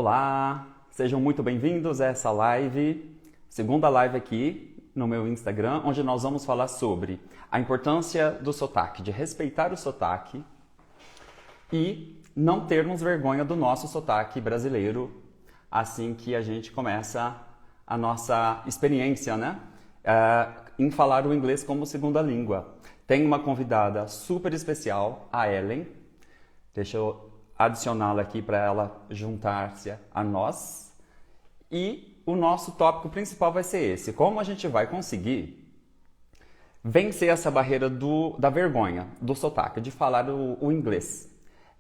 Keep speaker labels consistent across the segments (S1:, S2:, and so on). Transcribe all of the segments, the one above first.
S1: Olá, sejam muito bem-vindos a essa live, segunda live aqui no meu Instagram, onde nós vamos falar sobre a importância do sotaque, de respeitar o sotaque e não termos vergonha do nosso sotaque brasileiro assim que a gente começa a nossa experiência, né? Em falar o inglês como segunda língua. Tem uma convidada super especial, a Ellen. Deixa eu adicioná-la aqui para ela juntar-se a nós. E o nosso tópico principal vai ser esse: como a gente vai conseguir vencer essa barreira da vergonha, do sotaque, de falar o inglês.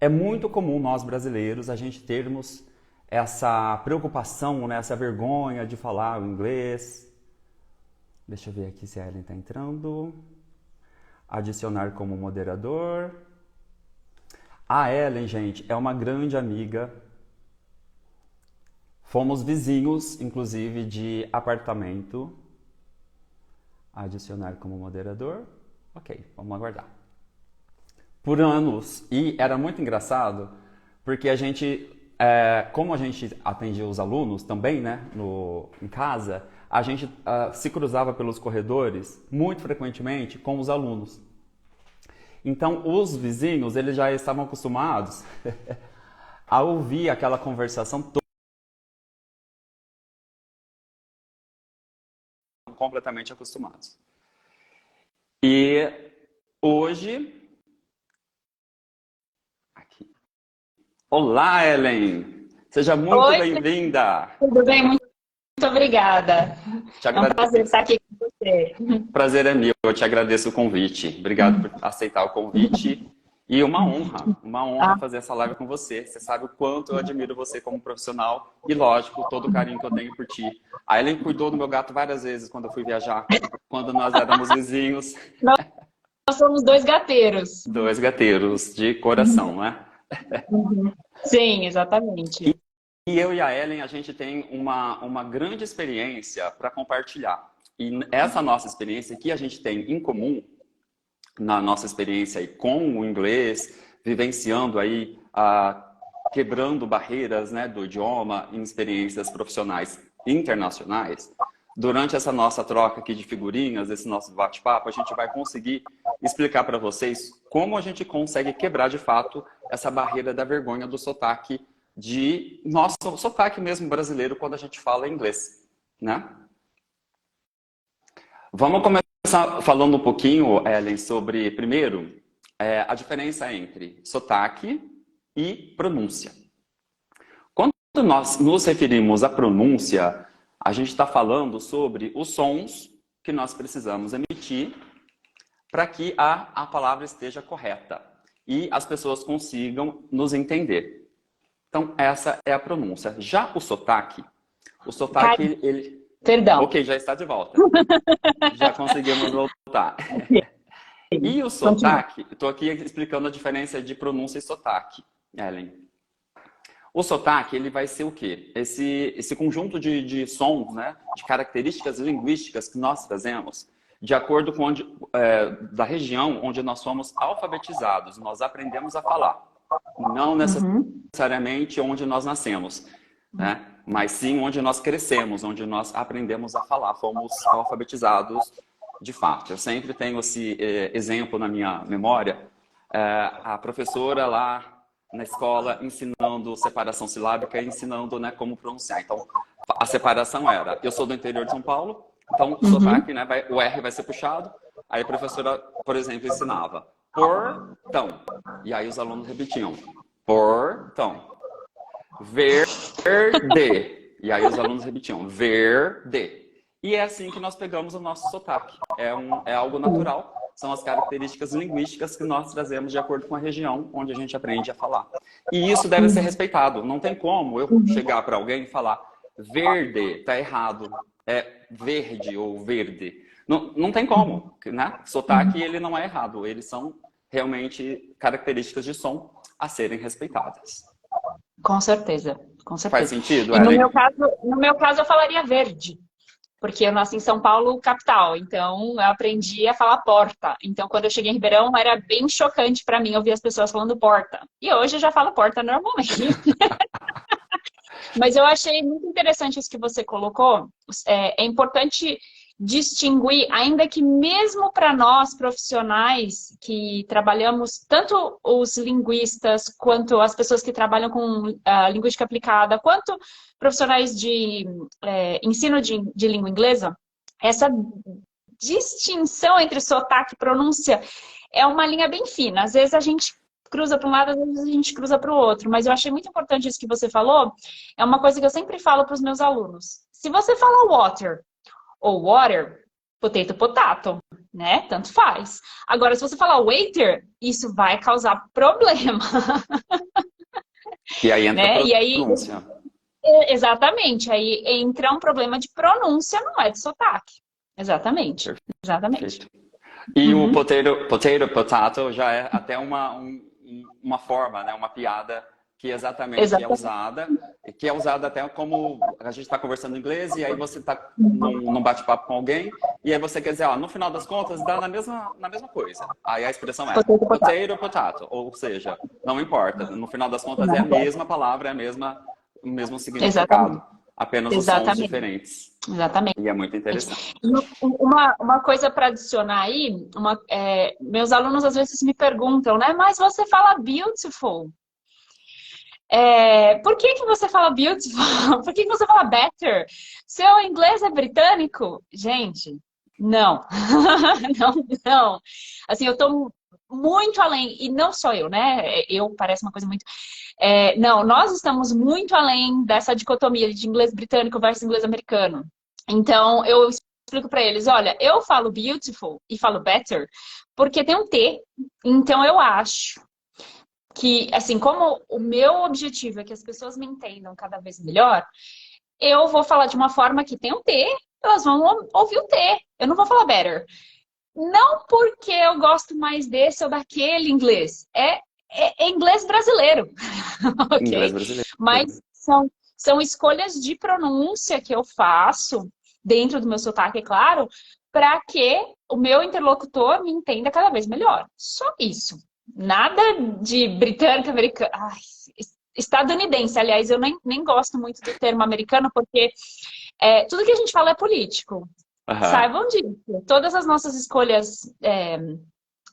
S1: É muito comum nós brasileiros a gente termos essa preocupação, né, essa vergonha de falar o inglês. Deixa eu ver aqui se a Ellen está entrando. Adicionar como moderador. A Ellen, gente, é uma grande amiga. Fomos vizinhos, inclusive, de apartamento. Adicionar como moderador. Ok, vamos aguardar. Por anos. E era muito engraçado, porque a gente, como a gente atendia os alunos também, né, em casa, a gente se cruzava pelos corredores muito frequentemente com os alunos. Então, os vizinhos, eles já estavam acostumados a ouvir aquela conversação toda, completamente acostumados. E hoje... Aqui. Olá, Ellen! Seja muito
S2: Oi,
S1: bem-vinda!
S2: tudo bem? Muito obrigada.
S1: Te
S2: É um prazer
S1: agradeço.
S2: estar aqui com você.
S1: Prazer é meu, eu te agradeço o convite. Obrigado por aceitar o convite. E uma honra
S2: Ah,
S1: fazer essa live com você. Você sabe o quanto eu admiro você como profissional e, lógico, todo o carinho que eu tenho por ti. A Ellen cuidou do meu gato várias vezes quando eu fui viajar, quando nós éramos vizinhos.
S2: nós somos dois gateiros.
S1: Dois gateiros de coração, né?
S2: Sim, exatamente.
S1: E eu e a Ellen, a gente tem uma grande experiência para compartilhar. E essa nossa experiência que a gente tem em comum, na nossa experiência aí com o inglês, vivenciando aí, quebrando barreiras, né, do idioma em experiências profissionais internacionais, durante essa nossa troca aqui de figurinhas, esse nosso bate-papo, a gente vai conseguir explicar para vocês como a gente consegue quebrar de fato essa barreira da vergonha do sotaque, de nosso sotaque mesmo brasileiro quando a gente fala inglês, né? Vamos começar falando um pouquinho, Ellen, sobre, primeiro, a diferença entre sotaque e pronúncia. Quando nós nos referimos à pronúncia, a gente está falando sobre os sons que nós precisamos emitir para que a palavra esteja correta e as pessoas consigam nos entender. Então, essa é a pronúncia. Já o sotaque,
S2: Cari-
S1: ele...
S2: Perdão.
S1: Ok, já está de volta. Já conseguimos voltar. E o
S2: Continua.
S1: sotaque, estou aqui explicando a diferença de pronúncia e sotaque, Ellen. O sotaque, ele vai ser o quê? Esse conjunto de sons, né, de características linguísticas que nós trazemos, de acordo com da região onde nós somos alfabetizados, nós aprendemos a falar. Não
S2: Uhum.
S1: necessariamente onde nós nascemos, né? Mas sim onde nós crescemos, onde nós aprendemos a falar, fomos alfabetizados de fato. Eu sempre tenho esse exemplo na minha memória, a professora lá na escola ensinando separação silábica e ensinando, né, como pronunciar. Então, a separação era, eu sou do interior de São Paulo, então o sotaque, né, o R vai ser puxado, aí a professora, por exemplo, ensinava portão, e aí os alunos repetiam, portão. Verde. E aí os alunos repetiam, verde. E é assim que nós pegamos o nosso sotaque. É algo natural, são as características linguísticas que nós trazemos de acordo com a região onde a gente aprende a falar. E isso deve ser respeitado. Não tem como eu chegar para alguém e falar, verde, tá errado, é verde ou verde. Não, não tem como, né? Sotaque, ele não é errado, eles são realmente características de som a serem respeitadas.
S2: Com certeza, com
S1: Faz
S2: certeza.
S1: sentido,
S2: E
S1: Ellen?
S2: no meu caso eu falaria verde, porque eu nasci em São Paulo, capital, então eu aprendi a falar porta. Então, quando eu cheguei em Ribeirão, era bem chocante para mim ouvir as pessoas falando porta. E hoje eu já falo porta normalmente. Mas eu achei muito interessante isso que você colocou. É importante distinguir, ainda que mesmo para nós profissionais que trabalhamos, tanto os linguistas, quanto as pessoas que trabalham com linguística aplicada, quanto profissionais de ensino de língua inglesa, essa distinção entre sotaque e pronúncia é uma linha bem fina. Às vezes a gente cruza para um lado, às vezes a gente cruza para o outro. Mas eu achei muito importante isso que você falou. É uma coisa que eu sempre falo para os meus alunos. Se você fala water ou water, potato, potato, né? Tanto faz. Agora, se você falar waiter, isso vai causar problema.
S1: E aí entra
S2: né?
S1: a pronúncia.
S2: Exatamente. Aí entra um problema de pronúncia, não é de sotaque. Exatamente.
S1: Perfeito.
S2: Exatamente.
S1: Perfeito. E o potato já é até uma forma, né? Uma piada que exatamente é usada até como a gente está conversando em inglês e aí você está num bate-papo com alguém e aí você quer dizer, ó, no final das contas dá na mesma coisa. Aí a expressão é potato, ou seja, não importa, no final das contas é a mesma palavra, é o mesmo significado,
S2: Exatamente.
S1: apenas os sons diferentes.
S2: Exatamente.
S1: E é muito interessante.
S2: Uma coisa para adicionar aí, meus alunos às vezes me perguntam, né? Mas você fala beautiful. Por que você fala beautiful? Por que você fala better? Seu inglês é britânico? Gente, não. não. Assim, eu tô muito além, e não só eu, né? Parece uma coisa muito... não, nós estamos muito além dessa dicotomia de inglês britânico versus inglês americano. Então, eu explico para eles, olha, eu falo beautiful e falo better porque tem um T. Então, eu acho que, assim, como o meu objetivo é que as pessoas me entendam cada vez melhor, eu vou falar de uma forma que tem um T, elas vão ouvir o T. Eu não vou falar better. Não porque eu gosto mais desse ou daquele inglês. É inglês brasileiro. Okay?
S1: Inglês brasileiro.
S2: Mas são escolhas de pronúncia que eu faço, dentro do meu sotaque, é claro, para que o meu interlocutor me entenda cada vez melhor. Só isso. Nada de britânico, americano. Ai, estadunidense. Aliás, eu nem gosto muito do termo americano, porque tudo que a gente fala é político. Saibam disso. Todas as nossas escolhas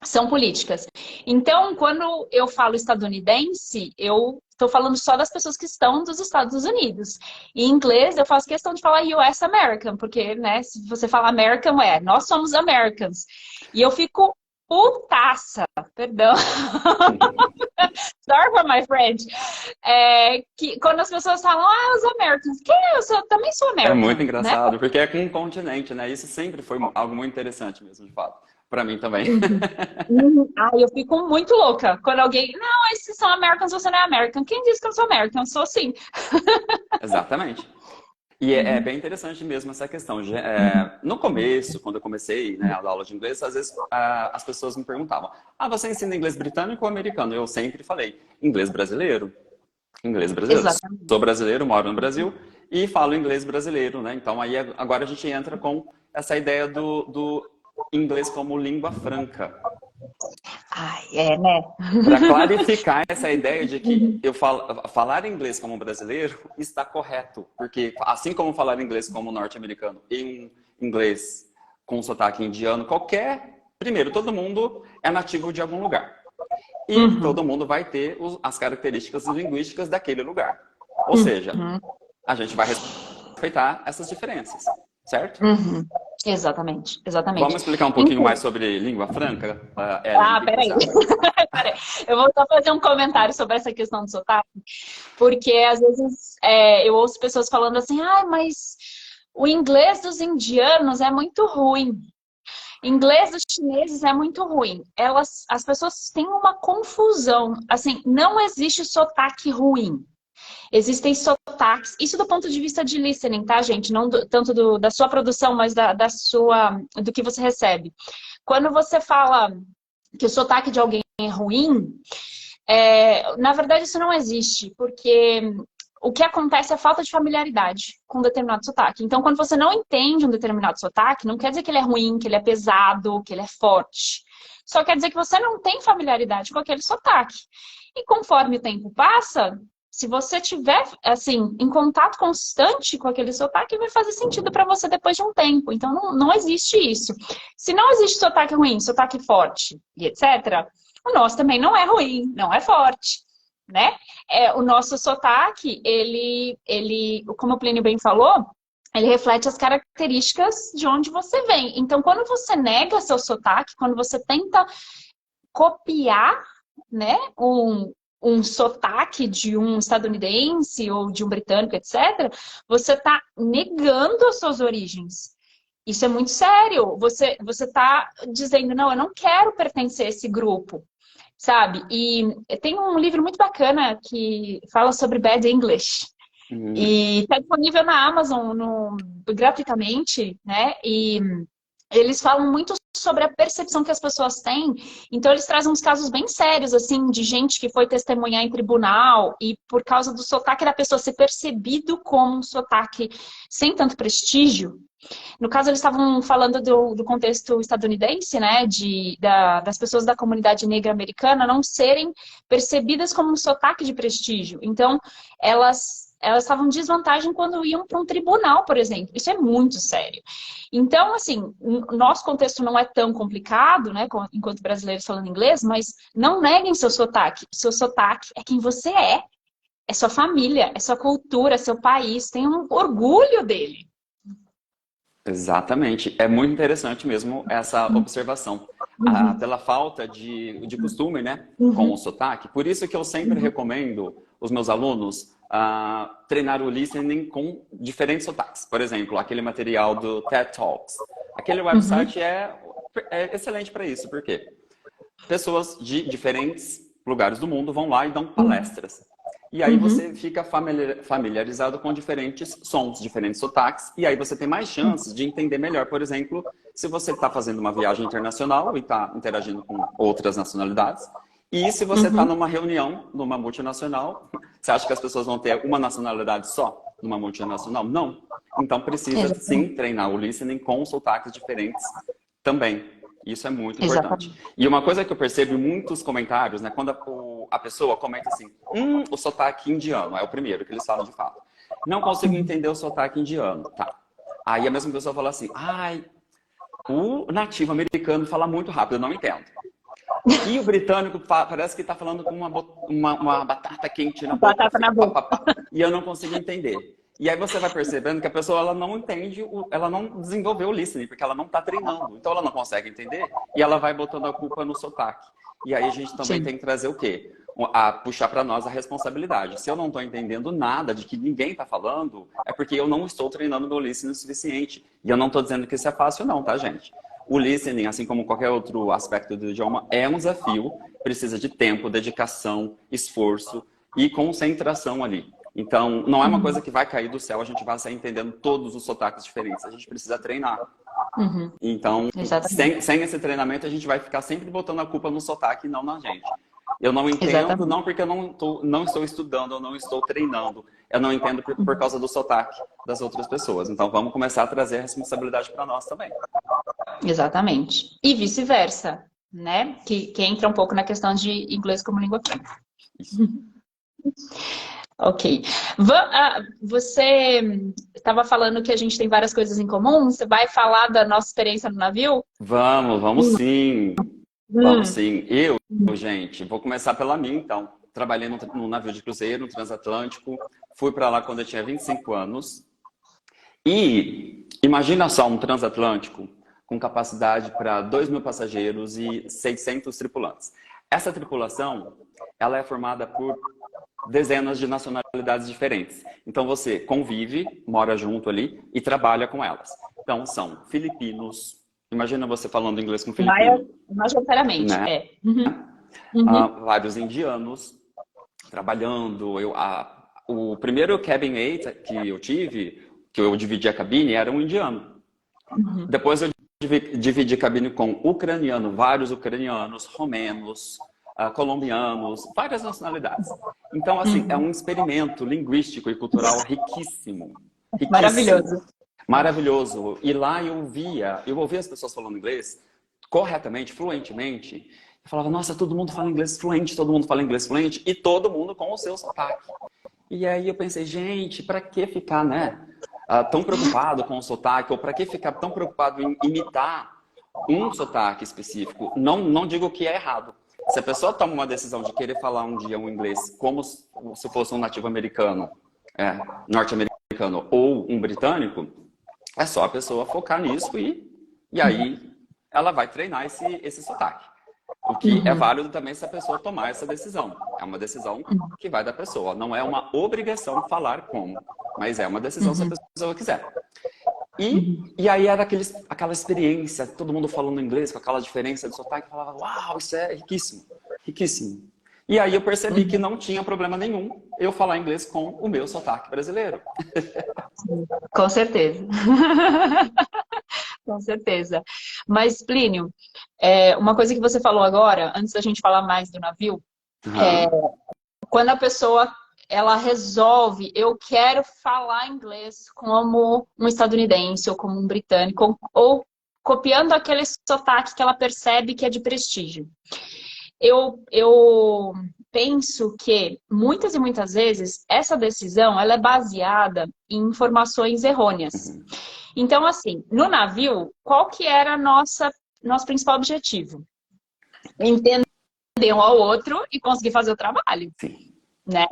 S2: são políticas. Então, quando eu falo estadunidense, eu estou falando só das pessoas que estão dos Estados Unidos. Em inglês, eu faço questão de falar US American, porque, né, se você falar American, nós somos Americans. E eu fico putaça, perdão. Sorry for my French. Que quando as pessoas falam, os Americans, eu também sou American.
S1: É muito engraçado,
S2: né?
S1: porque é com um continente, né? Isso sempre foi algo muito interessante mesmo, de fato. Pra mim também.
S2: Eu fico muito louca quando alguém, não, esses são Americans, você não é American. Quem disse que eu sou American? Eu sou sim.
S1: Exatamente. E é bem interessante mesmo essa questão. No começo, quando eu comecei, né, a dar aula de inglês, às vezes as pessoas me perguntavam, você ensina inglês britânico ou americano? Eu sempre falei, inglês brasileiro. Inglês brasileiro.
S2: Exatamente.
S1: Sou brasileiro, moro no Brasil e falo inglês brasileiro, né? Então aí agora a gente entra com essa ideia do inglês como língua franca.
S2: Né?
S1: Para clarificar essa ideia de que falar inglês como brasileiro está correto, porque assim como falar inglês como norte-americano e inglês com sotaque indiano, primeiro, todo mundo é nativo de algum lugar. E todo mundo vai ter as características linguísticas daquele lugar. Ou seja, a gente vai respeitar essas diferenças, certo?
S2: Exatamente.
S1: Vamos explicar um pouquinho mais sobre língua franca?
S2: Peraí. Eu vou só fazer um comentário sobre essa questão do sotaque, porque às vezes eu ouço pessoas falando assim, mas o inglês dos indianos é muito ruim. O inglês dos chineses é muito ruim. As pessoas têm uma confusão. Assim, não existe sotaque ruim. Existem sotaques, isso do ponto de vista de listening, tá, gente? Não tanto da sua produção, mas do que você recebe. Quando você fala que o sotaque de alguém é ruim, na verdade isso não existe, porque o que acontece é a falta de familiaridade com um determinado sotaque. Então, quando você não entende um determinado sotaque, não quer dizer que ele é ruim, que ele é pesado, que ele é forte. Só quer dizer que você não tem familiaridade com aquele sotaque. E conforme o tempo passa, se você tiver, assim, em contato constante com aquele sotaque, vai fazer sentido para você depois de um tempo. Então, não existe isso. Se não existe sotaque ruim, sotaque forte e etc., o nosso também não é ruim, não é forte, né? O nosso sotaque, como o Plínio bem falou, ele reflete as características de onde você vem. Então, quando você nega seu sotaque, quando você tenta copiar, né, um sotaque de um estadunidense ou de um britânico, etc., você está negando as suas origens. Isso é muito sério. Você está dizendo, não, eu não quero pertencer a esse grupo, sabe? E tem um livro muito bacana que fala sobre bad English. E está disponível na Amazon gratuitamente, né? E eles falam muito sobre a percepção que as pessoas têm. Então, eles trazem uns casos bem sérios, assim, de gente que foi testemunhar em tribunal e por causa do sotaque da pessoa ser percebido como um sotaque sem tanto prestígio. No caso, eles estavam falando do contexto estadunidense, né, das pessoas da comunidade negra americana não serem percebidas como um sotaque de prestígio. Então, elas estavam em desvantagem quando iam para um tribunal, por exemplo. Isso é muito sério. Então, assim, nosso contexto não é tão complicado, né, enquanto brasileiros falando inglês, mas não neguem seu sotaque. Seu sotaque é quem você é sua família, é sua cultura, é seu país. Tenha um orgulho dele.
S1: Exatamente. É muito interessante mesmo essa observação. Pela falta de costume, né, com o sotaque. Por isso que eu sempre recomendo os meus alunos treinar o listening com diferentes sotaques. Por exemplo, aquele material do TED Talks. Aquele website é excelente para isso. Por quê? Pessoas de diferentes lugares do mundo vão lá e dão palestras. E aí você fica familiarizado com diferentes sons, diferentes sotaques, e aí você tem mais chances de entender melhor. Por exemplo, se você está fazendo uma viagem internacional e está interagindo com outras nacionalidades, e se você está numa reunião, numa multinacional, você acha que as pessoas vão ter uma nacionalidade só numa multinacional? Não. Então precisa sim treinar o listening com sotaques diferentes também. Isso é muito importante. E uma coisa que eu percebo em muitos comentários, né, quando a pessoa comenta assim, o sotaque indiano, é o primeiro que eles falam de fato. Não consigo entender o sotaque indiano, tá. Aí a mesma pessoa fala assim, o nativo americano fala muito rápido, eu não entendo. E o britânico parece que está falando com uma batata quente na boca.
S2: Batata na boca.
S1: E eu não consigo entender. E aí você vai percebendo que a pessoa ela não entende, ela não desenvolveu o listening, porque ela não está treinando. Então ela não consegue entender e ela vai botando a culpa no sotaque. E aí a gente também tem que trazer o quê? Puxar para nós a responsabilidade. Se eu não estou entendendo nada de que ninguém está falando, é porque eu não estou treinando meu listening o suficiente. E eu não estou dizendo que isso é fácil não, tá, gente? O listening, assim como qualquer outro aspecto do idioma, é um desafio, precisa de tempo, dedicação, esforço e concentração ali. Então, não é uma coisa que vai cair do céu, a gente vai sair entendendo todos os sotaques diferentes. A gente precisa treinar. Então, sem esse treinamento, a gente vai ficar sempre botando a culpa no sotaque e não na gente. Eu não entendo, não porque eu não estou estudando, eu não estou treinando. Eu não entendo por causa do sotaque das outras pessoas. Então, vamos começar a trazer a responsabilidade para nós também.
S2: Exatamente. E vice-versa, né? Que entra um pouco na questão de inglês como língua franca. Ok. Você estava falando que a gente tem várias coisas em comum. Você vai falar da nossa experiência no navio?
S1: Vamos sim. Vamos sim. Gente, vou começar pela minha, então. Trabalhei no navio de cruzeiro, no transatlântico. Fui para lá quando eu tinha 25 anos. E imagina só um transatlântico com capacidade para 2.000 passageiros e 600 tripulantes. Essa tripulação, ela é formada por dezenas de nacionalidades diferentes. Então você convive, mora junto ali e trabalha com elas. Então são filipinos. Imagina você falando inglês com filipino.
S2: Majoritariamente,
S1: né? Vários indianos trabalhando. O primeiro cabin mate que eu tive, que eu dividi a cabine, era um indiano. Depois eu dividi cabine com ucraniano, vários ucranianos, romenos, colombianos, várias nacionalidades. Então, assim, é um experimento linguístico e cultural riquíssimo.
S2: Maravilhoso.
S1: Maravilhoso. E lá eu ouvia as pessoas falando inglês corretamente, fluentemente. Eu falava, nossa, todo mundo fala inglês fluente, todo mundo fala inglês fluente, e todo mundo com o seu sotaque. E aí eu pensei, gente, para que ficar, né, tão preocupado com o sotaque, ou para que ficar tão preocupado em imitar um sotaque específico? Não digo que é errado. Se a pessoa toma uma decisão de querer falar um dia um inglês como se fosse um nativo americano, norte-americano ou um britânico, é só a pessoa focar nisso e aí ela vai treinar esse sotaque. O que é válido também se a pessoa tomar essa decisão. É uma decisão que vai da pessoa. Não é uma obrigação falar como, mas é uma decisão se a pessoa quiser. E aí era aquela experiência, todo mundo falando inglês com aquela diferença de sotaque, eu falava, uau, isso é riquíssimo, riquíssimo. E aí eu percebi que não tinha problema nenhum eu falar inglês com o meu sotaque brasileiro.
S2: Com certeza. Com certeza. Mas, Plínio, uma coisa que você falou agora, antes da gente falar mais do navio, quando a pessoa ela resolve, eu quero falar inglês como um estadunidense ou como um britânico, ou copiando aquele sotaque que ela percebe que é de prestígio. Eu penso que muitas e muitas vezes essa decisão ela é baseada em informações errôneas. Então, assim, no navio, qual que era nosso principal objetivo? Entender um ao outro e conseguir fazer o trabalho, né?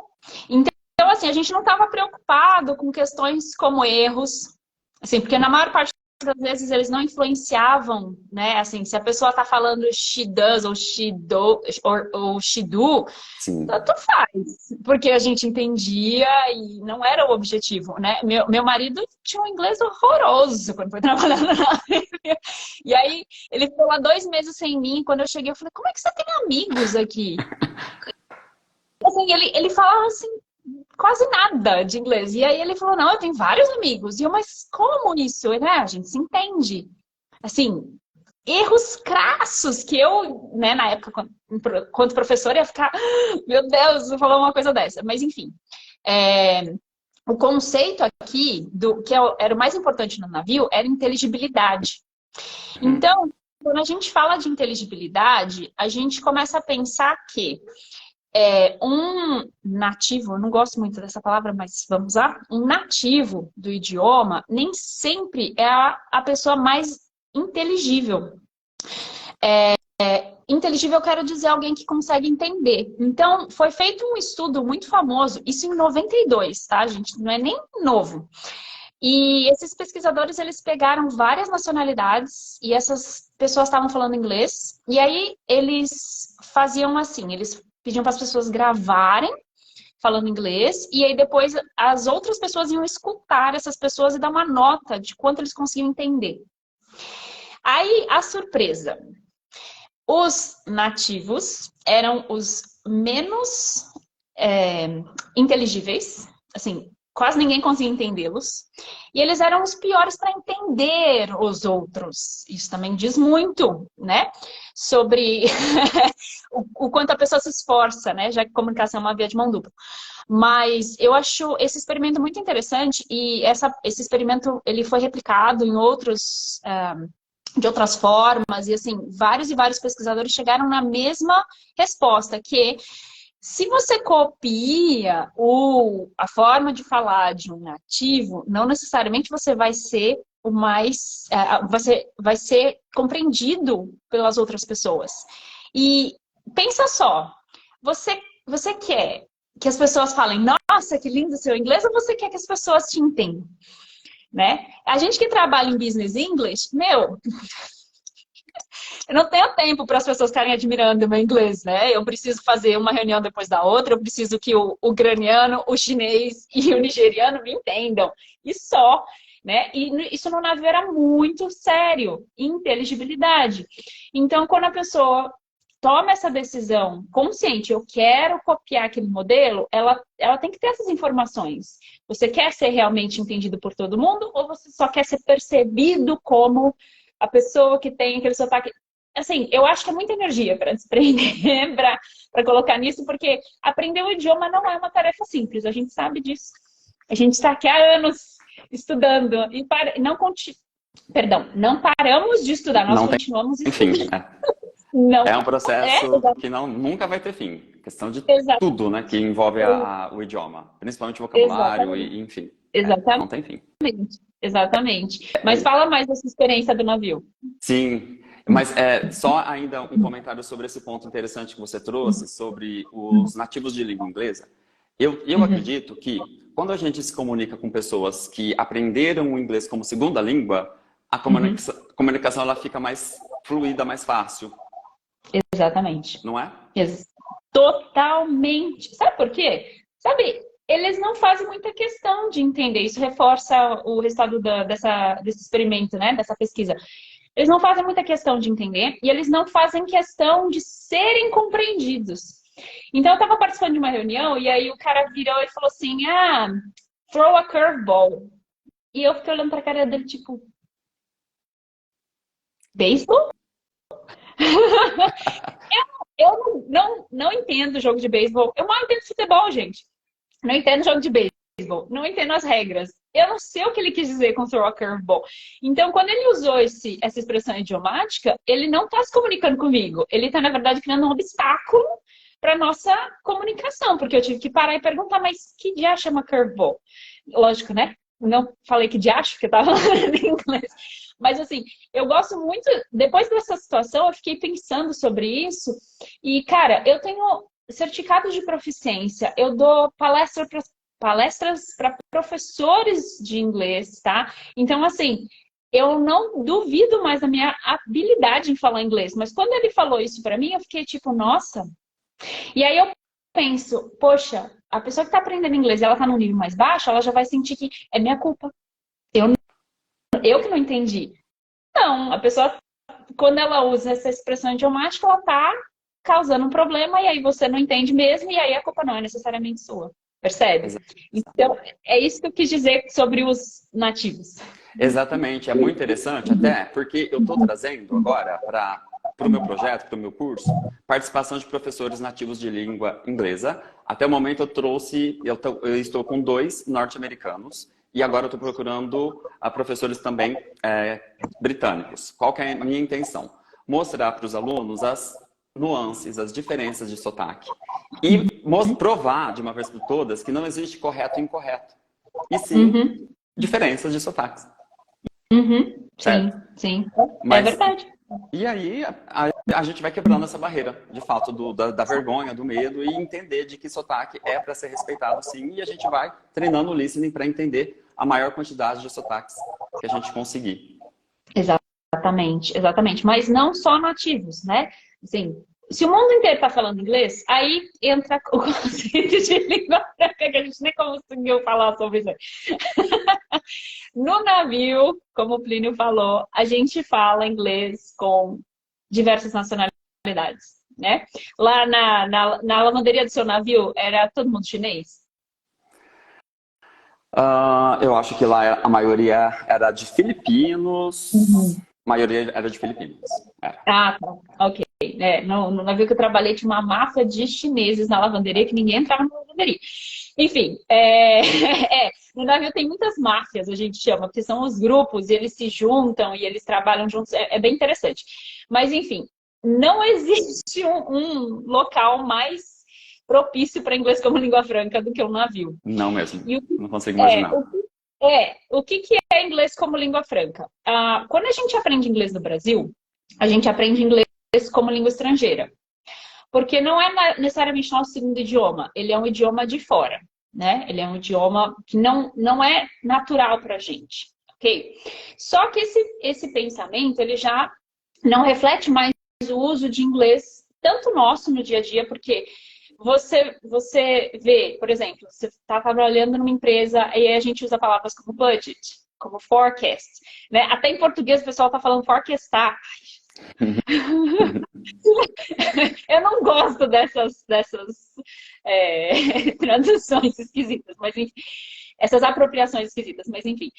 S2: Então, assim, a gente não estava preocupado com questões como erros, assim, porque na maior parte das vezes eles não influenciavam, né? Assim, se a pessoa está falando she does ou she do ou she do, tanto faz, porque a gente entendia e não era o objetivo, né? Meu marido tinha um inglês horroroso quando foi trabalhar na nave. E aí ele ficou lá 2 meses sem mim. Quando eu cheguei, eu falei, como é que você tem amigos aqui? Assim, ele falava assim, quase nada de inglês. E aí ele falou, não, eu tenho vários amigos. E eu, mas como isso? Né? A gente se entende. Assim, erros crassos que eu, né, na época, quando professora, ia ficar, meu Deus, vou falar uma coisa dessa. Mas, enfim, o conceito aqui, que era o mais importante no navio, era inteligibilidade. Então, quando a gente fala de inteligibilidade, a gente começa a pensar que um nativo, eu não gosto muito dessa palavra, mas vamos lá, um nativo do idioma nem sempre é a pessoa mais inteligível. Inteligível, eu quero dizer alguém que consegue entender. Então, foi feito um estudo muito famoso, isso em 92, tá, gente? Não é nem novo. E esses pesquisadores, eles pegaram várias nacionalidades e essas pessoas estavam falando inglês. E aí, eles faziam assim, eles pediam para as pessoas gravarem falando inglês. E aí, depois, as outras pessoas iam escutar essas pessoas e dar uma nota de quanto eles conseguiam entender. Aí, a surpresa. Os nativos eram os menos inteligíveis, assim, quase ninguém conseguia entendê-los. E eles eram os piores para entender os outros. Isso também diz muito, né? Sobre o quanto a pessoa se esforça, né? Já que comunicação é uma via de mão dupla. Mas eu acho esse experimento muito interessante e esse experimento ele foi replicado em outros... de outras formas, e assim, vários e vários pesquisadores chegaram na mesma resposta, que se você copia a forma de falar de um nativo, não necessariamente você vai ser o mais... você vai ser compreendido pelas outras pessoas. E pensa só, você quer que as pessoas falem, nossa, que lindo o seu inglês, ou você quer que as pessoas te entendam? Né? A gente que trabalha em Business English, eu não tenho tempo para as pessoas ficarem admirando o meu inglês, né? Eu preciso fazer uma reunião depois da outra, eu preciso que o ucraniano, o chinês e o nigeriano me entendam. E só, né? E isso no navio era muito sério, inteligibilidade. Então, quando a pessoa toma essa decisão consciente, eu quero copiar aquele modelo, ela tem que ter essas informações. Você quer ser realmente entendido por todo mundo ou você só quer ser percebido como a pessoa que tem aquele sotaque? Assim, eu acho que é muita energia para desprender, para colocar nisso, porque aprender o idioma não é uma tarefa simples, a gente sabe disso. A gente está aqui há anos estudando e não paramos de estudar, nós continuamos estudando. Não.
S1: É um processo
S2: exato,
S1: que nunca vai ter fim. Questão de
S2: exato,
S1: tudo, né, que envolve o idioma. Principalmente o vocabulário
S2: exatamente.
S1: e enfim. Não
S2: Exatamente.
S1: tem fim.
S2: Exatamente. Mas fala mais dessa experiência do navio.
S1: Sim, mas só ainda um comentário sobre esse ponto interessante que você trouxe, sobre os nativos de língua inglesa. Eu
S2: Uhum,
S1: acredito que quando a gente se comunica com pessoas que aprenderam o inglês como segunda língua, a
S2: uhum.
S1: comunicação ela fica mais fluida, mais fácil,
S2: Exatamente.
S1: não é?
S2: Ex- Totalmente. Sabe por quê? Sabe, eles não fazem muita questão de entender. Isso reforça o resultado desse experimento, né? Dessa pesquisa. Eles não fazem muita questão de entender e eles não fazem questão de serem compreendidos. Então, eu estava participando de uma reunião e aí o cara virou e falou assim: ah, throw a curveball. E eu fiquei olhando pra cara dele, tipo, beisebol? Eu não entendo jogo de beisebol. Eu mal entendo futebol, gente. Não entendo jogo de beisebol. Não entendo as regras. Eu não sei o que ele quis dizer com throw a curveball. Então, quando ele usou essa expressão idiomática, ele não está se comunicando comigo. Ele está, na verdade, criando um obstáculo para nossa comunicação, porque eu tive que parar e perguntar, mas que diacho é uma curveball? Lógico, né? Não falei que diacho, porque eu estava falando em inglês. Mas, assim, eu gosto muito... Depois dessa situação, eu fiquei pensando sobre isso. E, cara, eu tenho certificado de proficiência. Eu dou palestras para professores de inglês, tá? Então, assim, eu não duvido mais da minha habilidade em falar inglês. Mas quando ele falou isso para mim, eu fiquei tipo, nossa. E aí eu penso, poxa, a pessoa que está aprendendo inglês, ela está num nível mais baixo, ela já vai sentir que é minha culpa. Eu que não entendi. Não, a pessoa, quando ela usa essa expressão idiomática, ela está causando um problema e aí você não entende mesmo e aí a culpa não é necessariamente sua. Percebe? Então, é isso que eu quis dizer sobre os nativos.
S1: Exatamente, é muito interessante até porque eu estou trazendo agora para o meu projeto, para o meu curso, participação de professores nativos de língua inglesa. Até o momento eu estou com 2 norte-americanos e agora eu estou procurando professores também britânicos. Qual que é a minha intenção? Mostrar para os alunos as nuances, as diferenças de sotaque e provar de uma vez por todas que não existe correto e incorreto, e sim
S2: Uhum,
S1: diferenças de sotaques.
S2: uhum, sim,
S1: Certo.
S2: sim. É
S1: Mas,
S2: verdade.
S1: e aí a gente vai quebrando essa barreira, de fato, da vergonha, do medo e entender de que sotaque é para ser respeitado sim. E a gente vai treinando o listening para entender a maior quantidade de sotaques que a gente conseguir.
S2: Exatamente, exatamente. Mas não só nativos, né? Assim, se o mundo inteiro está falando inglês, aí entra o conceito de língua franca, que a gente nem conseguiu falar sobre isso. No navio, como o Plínio falou, a gente fala inglês com diversas nacionalidades, né? Lá na lavanderia do seu navio, era todo mundo chinês?
S1: Eu acho que lá a maioria era de filipinos.
S2: Uhum.
S1: A maioria era de filipinos. Era.
S2: Ah, tá. Ok. No navio que eu trabalhei tinha uma máfia de chineses na lavanderia que ninguém entrava na lavanderia. Enfim, no navio tem muitas máfias, a gente chama, porque são os grupos e eles se juntam e eles trabalham juntos. É bem interessante. Mas, enfim, não existe um local mais propício para inglês como língua franca do que um navio.
S1: Não mesmo.
S2: E o que
S1: Não consigo
S2: é,
S1: imaginar.
S2: o que é inglês como língua franca? Quando a gente aprende inglês no Brasil, a gente aprende inglês como língua estrangeira. Porque não é necessariamente nosso segundo idioma, ele é um idioma de fora, né? Ele é um idioma que não é natural para a gente, ok? Só que esse pensamento, ele já não reflete mais o uso de inglês, tanto nosso no dia a dia, porque você vê, por exemplo, você está trabalhando numa empresa e aí a gente usa palavras como budget, como forecast, né? Até em português o pessoal está falando forecastar. Eu não gosto traduções esquisitas, mas enfim, essas apropriações esquisitas, mas enfim.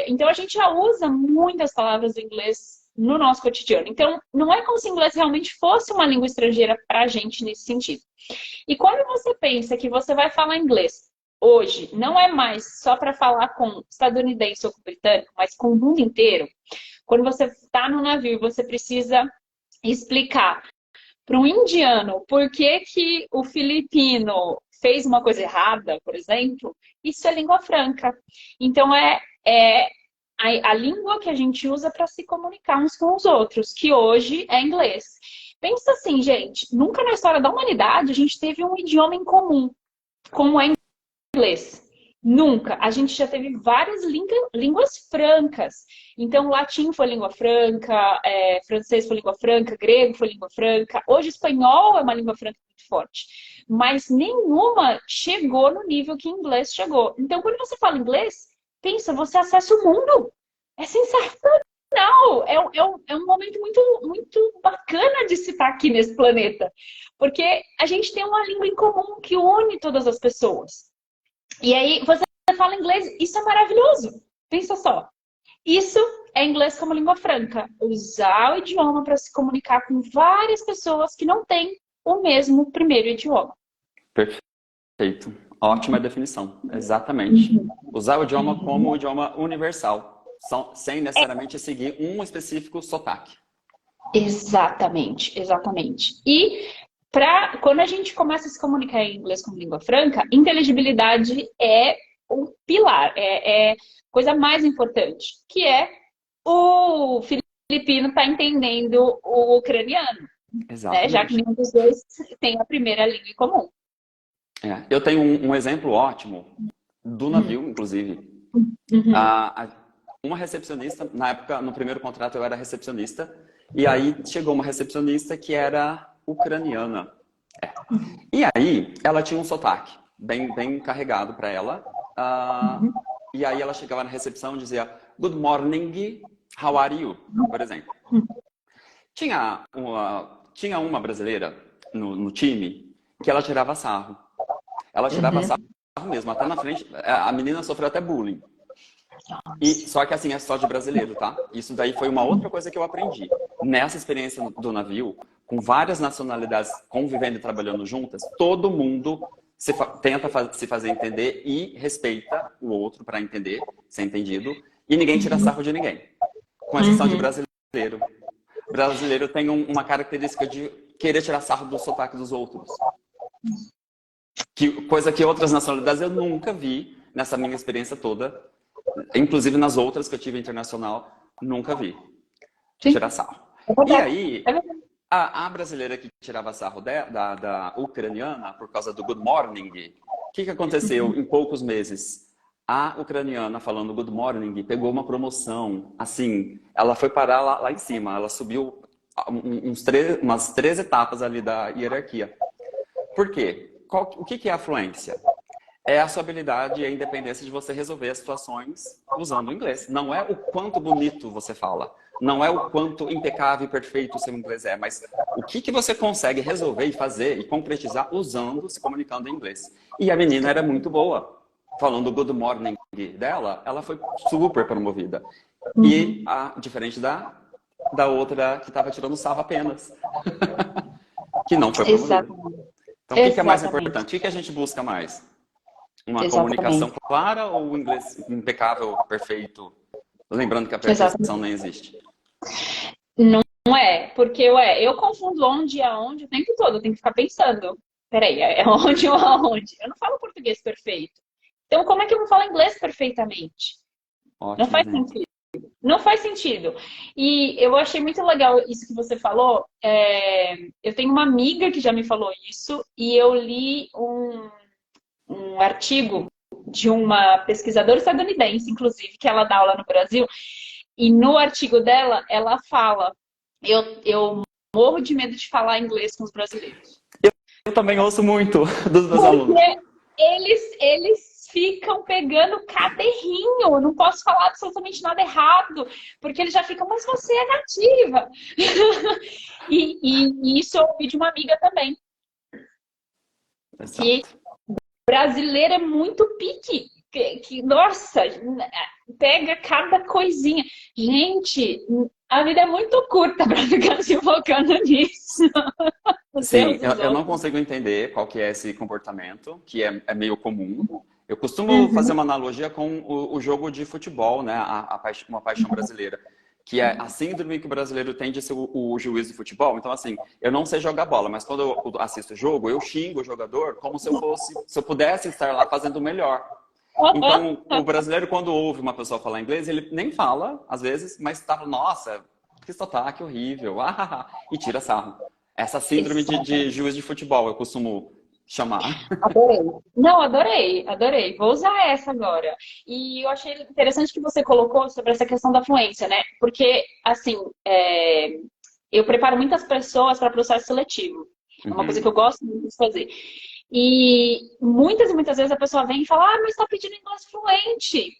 S2: Então a gente já usa muitas palavras do inglês no nosso cotidiano. Então, não é como se o inglês realmente fosse uma língua estrangeira para a gente nesse sentido. E quando você pensa que você vai falar inglês hoje, não é mais só para falar com estadunidense ou com britânico, mas com o mundo inteiro. Quando você está no navio e você precisa explicar para um indiano por que que o filipino fez uma coisa errada, por exemplo, isso é língua franca. Então, é a língua que a gente usa para se comunicar uns com os outros, que hoje é inglês. Pensa assim, gente, nunca na história da humanidade a gente teve um idioma em comum, como é inglês. Nunca. A gente já teve várias línguas francas. Então, latim foi língua franca, francês foi língua franca, grego foi língua franca. Hoje, espanhol é uma língua franca muito forte. Mas nenhuma chegou no nível que inglês chegou. Então, quando você fala inglês, pensa, você acessa o mundo. É sensacional. É um momento muito, muito bacana de se estar aqui nesse planeta. Porque a gente tem uma língua em comum que une todas as pessoas. E aí você fala inglês, isso é maravilhoso. Pensa só. Isso é inglês como língua franca. Usar o idioma para se comunicar com várias pessoas que não têm o mesmo primeiro idioma.
S1: Perfeito. Ótima definição. Exatamente. Usar o idioma como um idioma universal, sem necessariamente seguir um específico sotaque.
S2: Exatamente, exatamente. E quando a gente começa a se comunicar em inglês como língua franca, inteligibilidade é o pilar, é a coisa mais importante, que é o filipino tá entendendo o ucraniano, né? Já que nenhum dos dois tem a primeira língua em comum.
S1: Eu tenho um exemplo ótimo do navio, inclusive. Uma recepcionista, na época, no primeiro contrato eu era recepcionista, e aí chegou uma recepcionista que era ucraniana. E aí, ela tinha um sotaque bem carregado para ela. E aí ela chegava na recepção e dizia Good morning, how are you? Por exemplo. Tinha uma brasileira no time que ela tirava sarro. Ela tirava sarro mesmo, até na frente. A menina sofreu até bullying. Só que assim, é só de brasileiro, tá? Isso daí foi uma outra coisa que eu aprendi. Nessa experiência do navio, com várias nacionalidades convivendo e trabalhando juntas, todo mundo tenta se fazer entender e respeita o outro para entender, ser entendido, e ninguém tira sarro de ninguém. Com exceção de brasileiro. O brasileiro tem uma característica de querer tirar sarro do sotaque dos outros. Coisa que outras nacionalidades eu nunca vi nessa minha experiência toda. Inclusive nas outras que eu tive internacional, nunca vi.
S2: Sim.
S1: Tirar sarro. E aí, a brasileira que tirava sarro da ucraniana, por causa do good morning, o que aconteceu em poucos meses? A ucraniana, falando good morning, pegou uma promoção. Assim, ela foi parar lá em cima. Ela subiu umas 3 etapas ali da hierarquia. Por quê? O que é a fluência? É a sua habilidade e a independência de você resolver as situações usando o inglês. Não é o quanto bonito você fala. Não é o quanto impecável e perfeito o seu inglês é. Mas o que você consegue resolver e fazer e concretizar se comunicando em inglês. E a menina era muito boa. Falando good morning dela, ela foi super promovida. E diferente da outra que estava tirando sarro apenas. Que não foi promovida.
S2: Exatamente.
S1: Então, o que é mais importante? O que a gente busca mais? Uma comunicação clara ou um inglês impecável, perfeito? Lembrando que a perfeição nem existe.
S2: Não é, porque eu confundo onde e aonde o tempo todo. Eu tenho que ficar pensando. Peraí, é onde ou aonde? Eu não falo português perfeito. Então, como é que eu vou falar inglês perfeitamente?
S1: Ótimo,
S2: não faz sentido. Não faz sentido. E eu achei muito legal isso que você falou. Eu tenho uma amiga que já me falou isso e eu li um artigo de uma pesquisadora estadunidense, inclusive, que ela dá aula no Brasil. E no artigo dela, ela fala: eu morro de medo de falar inglês com os brasileiros.
S1: Eu também ouço muito dos meus alunos.
S2: Eles ficam pegando cada errinho. Eu não posso falar absolutamente nada errado, porque eles já ficam, mas você é nativa. e isso eu ouvi de uma amiga também.
S1: Exato.
S2: Que brasileiro é muito pique. Nossa, pega cada coisinha. Gente, a vida é muito curta para ficar se focando nisso.
S1: Sim, eu não consigo entender qual que é esse comportamento, que é meio comum. Eu costumo fazer uma analogia com o jogo de futebol, né? Uma paixão brasileira. que é a síndrome que o brasileiro tem de ser o juiz do futebol. Então, assim, eu não sei jogar bola, mas quando eu assisto o jogo, eu xingo o jogador como se eu pudesse estar lá fazendo o melhor. Então, o brasileiro, quando ouve uma pessoa falar inglês, ele nem fala, às vezes, mas tá, nossa, que sotaque horrível, e tira sarro. Essa síndrome de juiz de futebol, eu costumo chamar.
S2: Adorei. Não, adorei, adorei. Vou usar essa agora. E eu achei interessante que você colocou sobre essa questão da fluência, né? Porque, assim, eu preparo muitas pessoas para processo seletivo. É uma coisa que eu gosto muito de fazer. E muitas vezes a pessoa vem e fala, mas está pedindo inglês fluente.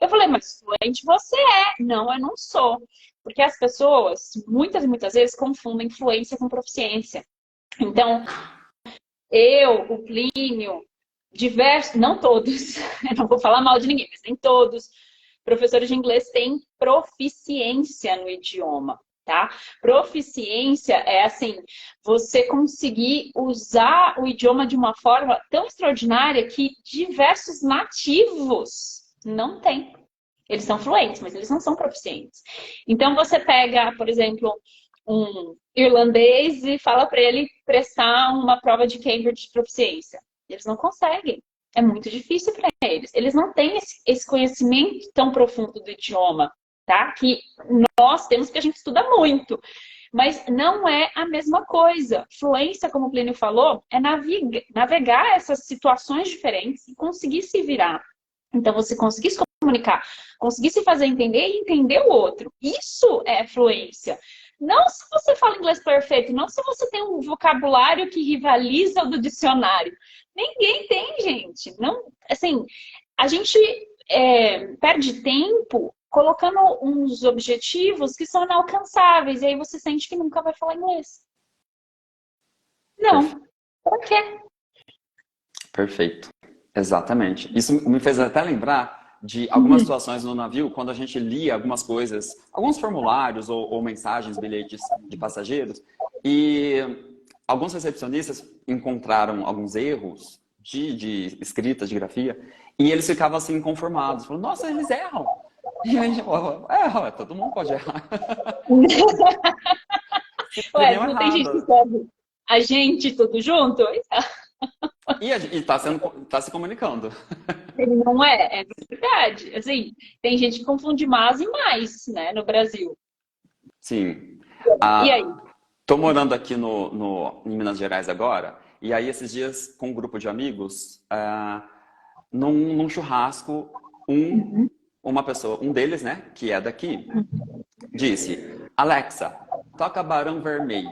S2: Eu falei, mas fluente você é. Não, eu não sou. Porque as pessoas, muitas vezes, confundem fluência com proficiência. Então, o Plínio, diversos, não todos, eu não vou falar mal de ninguém, mas nem todos, professores de inglês têm proficiência no idioma, tá? Proficiência é assim, você conseguir usar o idioma de uma forma tão extraordinária que diversos nativos não têm. Eles são fluentes, mas eles não são proficientes. Então, você pega, por exemplo, um irlandês e fala para ele prestar uma prova de Cambridge de proficiência. Eles não conseguem. É muito difícil para eles. Eles não têm esse conhecimento tão profundo do idioma, tá? Que nós temos, que a gente estuda muito. Mas não é a mesma coisa. Fluência, como o Plínio falou, é navegar essas situações diferentes e conseguir se virar. Então, você conseguir se comunicar, conseguir se fazer entender e entender o outro. Isso é fluência. Não se você fala inglês perfeito, não se você tem um vocabulário que rivaliza o do dicionário. Ninguém tem, gente. Não, assim, a gente perde tempo colocando uns objetivos que são inalcançáveis. E aí você sente que nunca vai falar inglês. Não. Pra quê?
S1: Perfeito. Exatamente. Isso me fez até lembrar de algumas situações no navio, quando a gente lia algumas coisas, alguns formulários ou mensagens, bilhetes de passageiros, e alguns recepcionistas encontraram alguns erros de escrita, de grafia, e eles ficavam assim inconformados. Falaram, nossa, eles erram. E a gente falou, todo mundo pode errar.
S2: Ué, não tem gente que escreve a gente tudo junto?
S1: E tá se comunicando.
S2: Ele não é verdade. Assim, tem gente que confunde mais e mais, né, no Brasil.
S1: Sim.
S2: E aí?
S1: Tô morando aqui em Minas Gerais agora, e aí esses dias, com um grupo de amigos, num churrasco, uma pessoa, um deles, né, que é daqui, disse, Alexa, toca Barão Vermelho.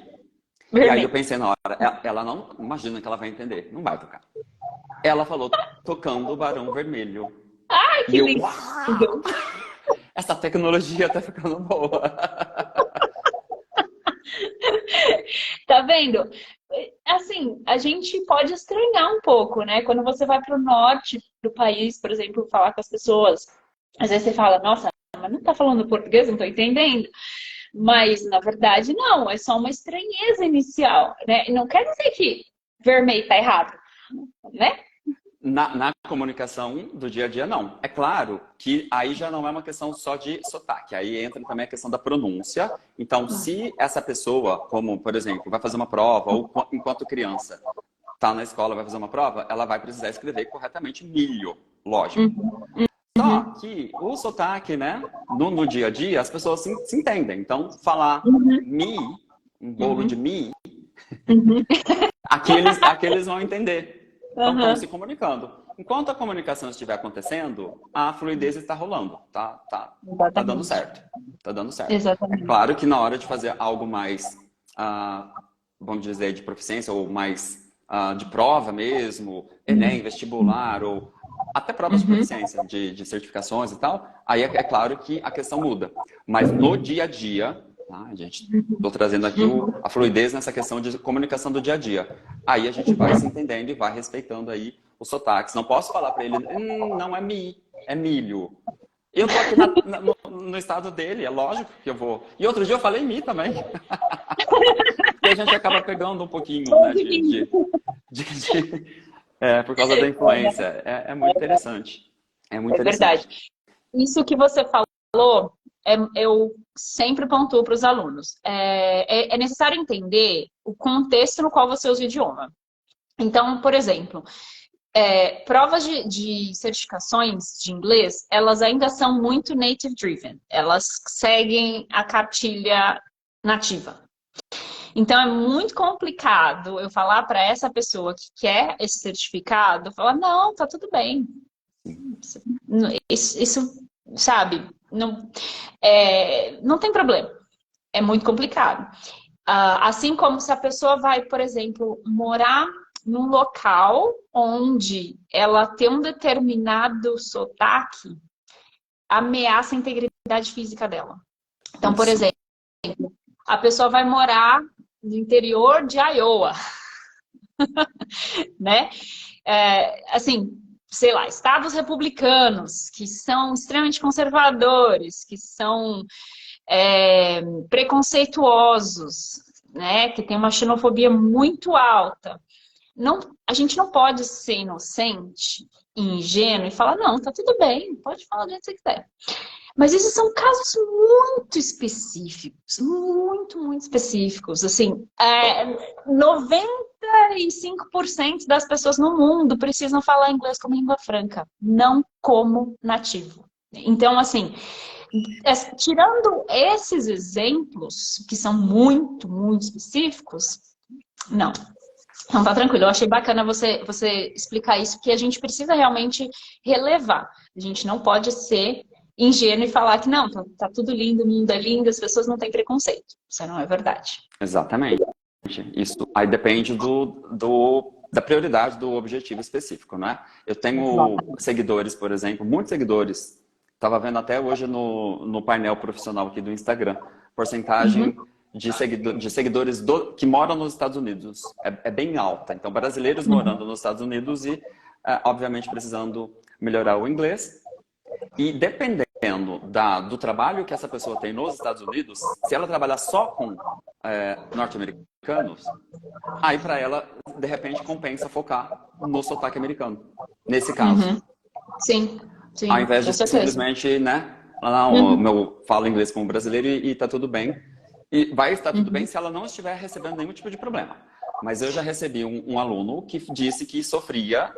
S1: E aí eu pensei na hora, ela não imagina que ela vai entender, não vai tocar. Ela falou, tocando o Barão Vermelho.
S2: Ai, que lindo!
S1: Essa tecnologia tá ficando boa.
S2: Tá vendo? Assim, a gente pode estranhar um pouco, né? Quando você vai para o norte do país, por exemplo, falar com as pessoas, às vezes você fala, nossa, mas não tá falando português, não tô entendendo. Mas, na verdade, não. É só uma estranheza inicial, né? E não quer dizer que vermelho tá errado, né?
S1: Na comunicação do dia a dia, não. É claro que aí já não é uma questão só de sotaque. Aí entra também a questão da pronúncia. Então, se essa pessoa, como, por exemplo, vai fazer uma prova, ou enquanto criança está na escola, vai fazer uma prova, ela vai precisar escrever corretamente milho, lógico. Só que o sotaque, né, no dia a dia, as pessoas se entendem. Então, falar mi, um bolo de mi, aqueles vão entender. Então, estão se comunicando. Enquanto a comunicação estiver acontecendo, a fluidez está rolando. Tá dando certo. Tá dando certo.
S2: Exatamente.
S1: É claro que na hora de fazer algo mais, vamos dizer, de proficiência, ou mais de prova mesmo, Enem, vestibular, ou até provas de proficiência, de certificações e tal, aí é claro que a questão muda. Mas no dia a dia, tá, gente, estou trazendo aqui a fluidez nessa questão de comunicação do dia a dia. Aí a gente vai se entendendo e vai respeitando aí os sotaques. Não posso falar para ele, não é mi, é milho. Eu tô aqui no estado dele, é lógico que eu vou. E outro dia eu falei mi também. E a gente acaba pegando um pouquinho, né, por causa da influência. É muito interessante. É muito interessante.
S2: Verdade. Isso que você falou eu sempre pontuo para os alunos. É necessário entender o contexto no qual você usa o idioma. Então, por exemplo, provas de certificações de inglês, elas ainda são muito native driven. Elas seguem a cartilha nativa. Então, é muito complicado eu falar para essa pessoa que quer esse certificado, falar, não, tá tudo bem. Isso sabe, não tem problema. É muito complicado. Assim como se a pessoa vai, por exemplo, morar num local onde ela tem um determinado sotaque, ameaça a integridade física dela. Então, por exemplo, a pessoa vai morar no interior de Iowa, né? Assim, sei lá, estados republicanos, que são extremamente conservadores, que são preconceituosos, né? Que tem uma xenofobia muito alta. A gente não pode ser inocente e ingênuo e falar, não, tá tudo bem, pode falar do jeito que você quiser. Mas esses são casos muito específicos, muito, muito específicos. Assim, 95% das pessoas no mundo precisam falar inglês como língua franca, não como nativo. Então, assim, tirando esses exemplos, que são muito, muito específicos, não. Então, tá tranquilo. Eu achei bacana você explicar isso, porque a gente precisa realmente relevar. A gente não pode ser ingênuo e falar que não, tá tudo lindo, o mundo é lindo, as pessoas não têm preconceito. Isso não é verdade.
S1: Exatamente. Isso aí depende da prioridade do objetivo específico, né? Eu tenho seguidores, por exemplo, muitos seguidores. Estava vendo até hoje no painel profissional aqui do Instagram, porcentagem de seguidores que moram nos Estados Unidos. É bem alta. Então, brasileiros morando nos Estados Unidos e, obviamente, precisando melhorar o inglês. E dependendo do trabalho que essa pessoa tem nos Estados Unidos, se ela trabalhar só com norte-americanos, aí para ela, de repente, compensa focar no sotaque americano, nesse caso.
S2: Sim, sim.
S1: Ao invés de simplesmente, né, eu falo inglês como brasileiro e tá tudo bem. E vai estar tudo bem se ela não estiver recebendo nenhum tipo de problema. Mas eu já recebi um aluno que disse que sofria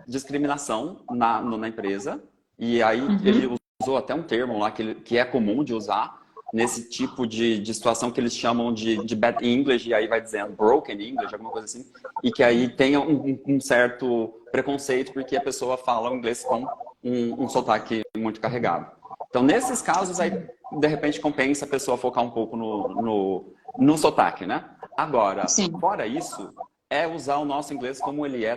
S1: discriminação na empresa. E aí ele usou até um termo lá que é comum de usar nesse tipo de situação que eles chamam de bad English, e aí vai dizendo broken English, alguma coisa assim. E que aí tenha um certo preconceito porque a pessoa fala o inglês com um sotaque muito carregado. Então, nesses casos, aí, de repente, compensa a pessoa focar um pouco no sotaque, né? Agora, fora isso, é usar o nosso inglês como ele é,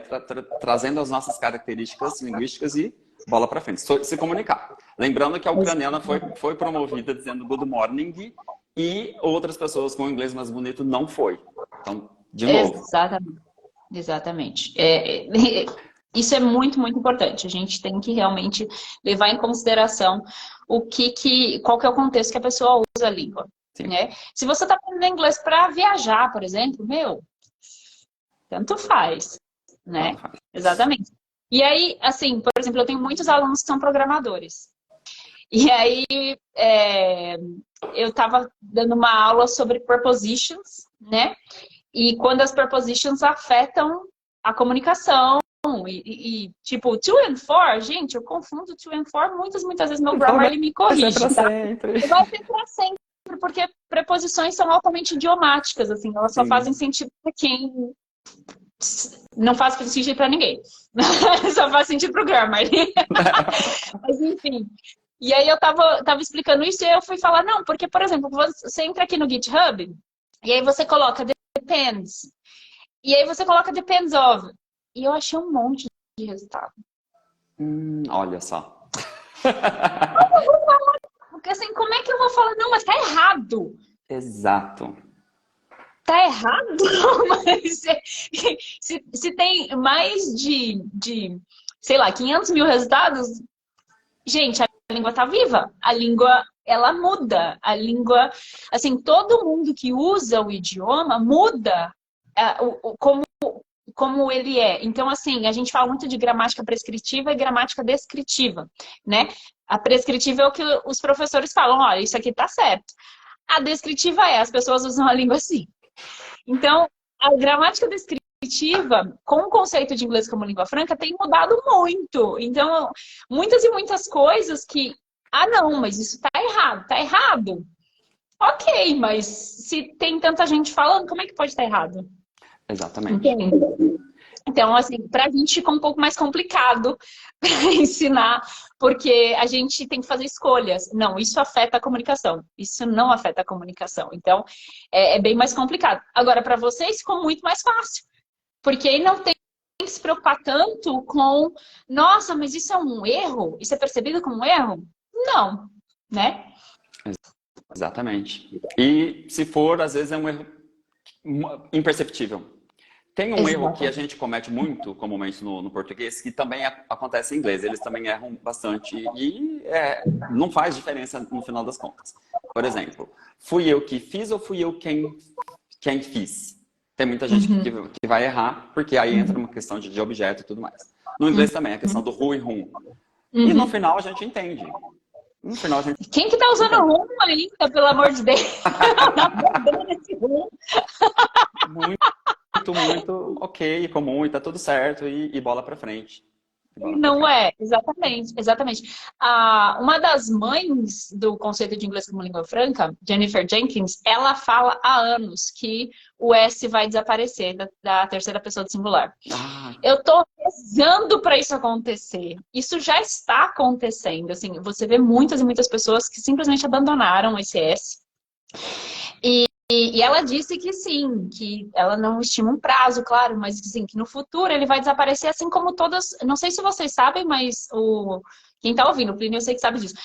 S1: trazendo as nossas características linguísticas e bola para frente, se comunicar. Lembrando que a ucraniana foi promovida dizendo good morning e outras pessoas com o inglês mais bonito não foi. Então, de novo.
S2: Exatamente. Isso é muito, muito importante. A gente tem que realmente levar em consideração qual que é o contexto que a pessoa usa a língua. Né? Se você está aprendendo inglês para viajar, por exemplo, tanto faz. Né? Exatamente. E aí, assim, por exemplo, eu tenho muitos alunos que são programadores. E aí, eu estava dando uma aula sobre prepositions, né? E quando as prepositions afetam a comunicação. Tipo, to and for, gente, eu confundo to and for muitas vezes. Meu grammar, ele me corrige.
S1: Vai ser pra sempre.
S2: Vai ser pra sempre, porque preposições são altamente idiomáticas, assim. Elas só fazem sentido pra quem... Não faz sentido pra ninguém. Só faz sentido pro grammar. Mas, enfim. E aí eu tava explicando isso e eu fui falar, não, porque, por exemplo, você entra aqui no GitHub e aí você coloca depends. E aí você coloca depends of. E eu achei um monte de resultado.
S1: Olha só.
S2: Porque assim, como é que eu vou falar? Não, mas tá errado.
S1: Exato.
S2: Tá errado? Mas se tem mais de, sei lá, 500 mil resultados, gente, a língua tá viva. A língua, ela muda. A língua, assim, todo mundo que usa o idioma muda como como ele é. Então, assim, a gente fala muito de gramática prescritiva e gramática descritiva, né? A prescritiva é o que os professores falam, olha, isso aqui tá certo. A descritiva as pessoas usam a língua assim. Então, a gramática descritiva, com o conceito de inglês como língua franca, tem mudado muito. Então, muitas e muitas coisas que, não, mas isso tá errado. Tá errado? Ok, mas se tem tanta gente falando, como é que pode estar errado?
S1: Exatamente.
S2: Entende? Então, assim, pra gente fica um pouco mais complicado para ensinar, porque a gente tem que fazer escolhas. Não, isso afeta a comunicação. Isso não afeta a comunicação. Então, é bem mais complicado. Agora, para vocês ficou muito mais fácil. Porque aí não tem que se preocupar tanto com, nossa, mas isso é um erro? Isso é percebido como um erro? Não, né?
S1: Exatamente. E se for, às vezes é um erro imperceptível. Tem um erro que a gente comete muito comumente no português, que também acontece em inglês. Eles também erram bastante e não faz diferença no final das contas. Por exemplo, fui eu que fiz ou fui eu quem fiz? Tem muita gente que vai errar, porque aí entra uma questão de objeto e tudo mais. No inglês também, a questão do who e whom. E no final a gente entende. No final a gente...
S2: Quem que tá usando whom ainda, pelo amor de Deus?
S1: Muito ok, comum, e tá tudo certo, e bola pra frente.
S2: Não é, exatamente, exatamente. Uma das mães do conceito de inglês como língua franca, Jennifer Jenkins, ela fala há anos que o S vai desaparecer da terceira pessoa do singular. Eu tô rezando para isso acontecer. Isso já está acontecendo. Assim, você vê muitas e muitas pessoas que simplesmente abandonaram esse S. E ela disse que sim, que ela não estima um prazo, claro, mas sim, que no futuro ele vai desaparecer, assim como todas... Não sei se vocês sabem, mas quem está ouvindo, o Plínio, eu sei que sabe disso.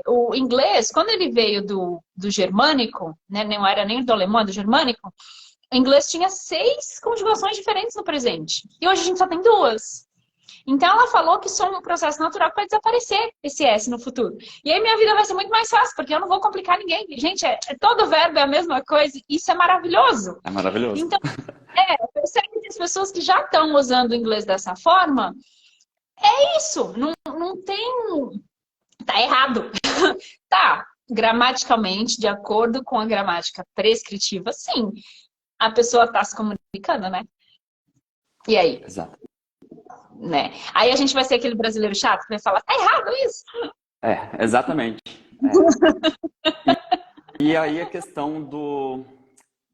S2: O inglês, quando ele veio do germânico, né, não era nem do alemão, do germânico, o inglês tinha 6 conjugações diferentes no presente. E hoje a gente só tem 2. Então, ela falou que isso é um processo natural que vai desaparecer esse S no futuro. E aí minha vida vai ser muito mais fácil, porque eu não vou complicar ninguém. Gente, todo verbo é a mesma coisa. Isso é maravilhoso.
S1: É maravilhoso.
S2: Então, percebe que as pessoas que já estão usando o inglês dessa forma, é isso. Não tem... Tá errado. Tá, gramaticalmente, de acordo com a gramática prescritiva, sim. A pessoa está se comunicando, né? E aí?
S1: Exato.
S2: Né? Aí a gente vai ser aquele brasileiro chato que vai falar, tá errado isso.
S1: Exatamente. E aí a questão